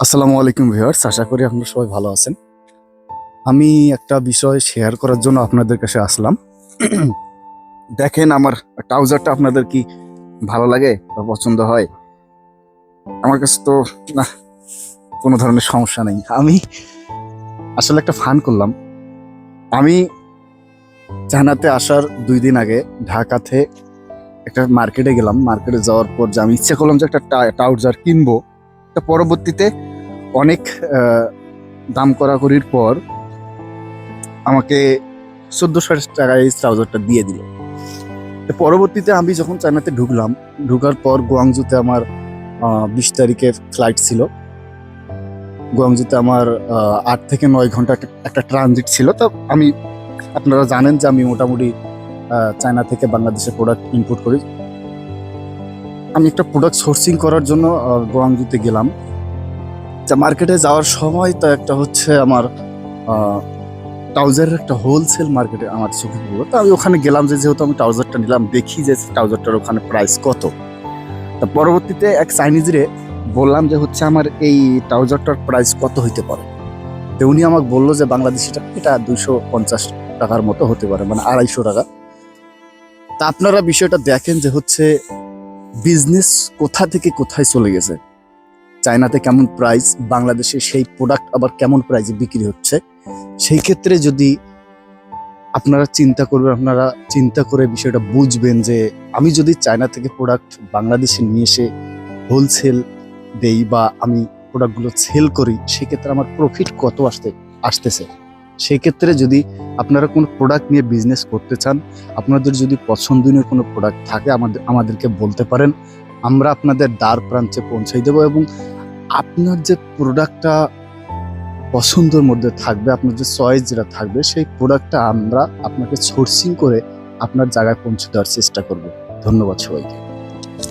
আসসালামু আলাইকুম ভিউয়ার্স, আশা করি আপনারা সবাই ভালো আছেন। আমি একটা বিষয় শেয়ার করার জন্য আপনাদের কাছে আসলাম। দেখেন আমার ট্রাউজারটা আপনাদের কি ভালো লাগে বা পছন্দ হয়? আমার কাছে তো না, কোনো ধরনের সমস্যা নেই। আমি আসলে একটা ফান করলাম। আমি চায়নাতে আসার 2 দিন আগে ঢাকাতে একটা মার্কেটে গেলাম। মার্কেটে যাওয়ার পর যে আমি ইচ্ছে করলাম যে একটা ট্রাউজার কিনবো। তা পরবর্তীতে অনেক দাম কড়াকড়ির পর আমাকে 1400 টাকায় এই ট্রাউজারটা দিয়ে দিল। তো পরবর্তীতে আমি যখন চায়নাতে ঢুকলাম, ঢুকার পর গুয়াংজুতে আমার 20 তারিখে ফ্লাইট ছিল। গুয়াংজুতে আমার 8 থেকে 9 ঘন্টা একটা ট্রানজিট ছিল। তো আমি, আপনারা জানেন যে আমি মোটামুটি চায়না থেকে বাংলাদেশে প্রোডাক্ট ইম্পোর্ট করি। আমি একটা প্রোডাক্ট সোর্সিং করার জন্য গুয়াংজুতে গেলাম। যা মার্কেটে যাওয়ার সময় তো একটা হচ্ছে আমার ট্রাউজারের একটা হোলসেল মার্কেটে আমার চোখে পড়লো। তো আমি ওখানে গেলাম, যে যেহেতু আমি ট্রাউজারটা নিলাম, দেখি যে ট্রাউজারটার ওখানে প্রাইস কত। তা পরবর্তীতে এক চাইনিজরে বললাম যে হচ্ছে আমার এই ট্রাউজারটার প্রাইস কত হইতে পারে। তো উনি আমাকে বললো যে বাংলাদেশি টাকা এটা 250 টাকার মতো হতে পারে, মানে 250 টাকা। তা আপনারা বিষয়টা দেখেন যে হচ্ছে বিজনেস কোথা থেকে কোথায় চলে গেছে। চায়নাতে কেমন প্রাইস, বাংলাদেশে সেই প্রোডাক্ট আবার কেমন প্রাইসে বিক্রি হচ্ছে। সেই ক্ষেত্রে যদি আপনারা চিন্তা করবেন, আপনারা চিন্তা করে বিষয়টা বুঝবেন যে আমি যদি চায়না থেকে প্রোডাক্ট বাংলাদেশে নিয়ে এসে হোলসেল দেই বা আমি প্রোডাক্টগুলো সেল করি, সেক্ষেত্রে আমার প্রফিট কত আসতেছে। সেক্ষেত্রে যদি আপনারা কোনো প্রোডাক্ট নিয়ে বিজনেস করতে চান, আপনাদের যদি পছন্দনীয় কোনো প্রোডাক্ট থাকে আমাদেরকে বলতে পারেন। আমরা আপনাদের দ্বার প্রান্তে পৌঁছাই দেবো এবং আপনার যে প্রোডাক্টটা পছন্দের মধ্যে থাকবে, আপনার যে চয়েস যেটা থাকবে, সেই প্রোডাক্টটা আমরা আপনাকে সোর্সিং করে আপনার জায়গায় পৌঁছে দেওয়ার চেষ্টা করব। ধন্যবাদ সবাইকে।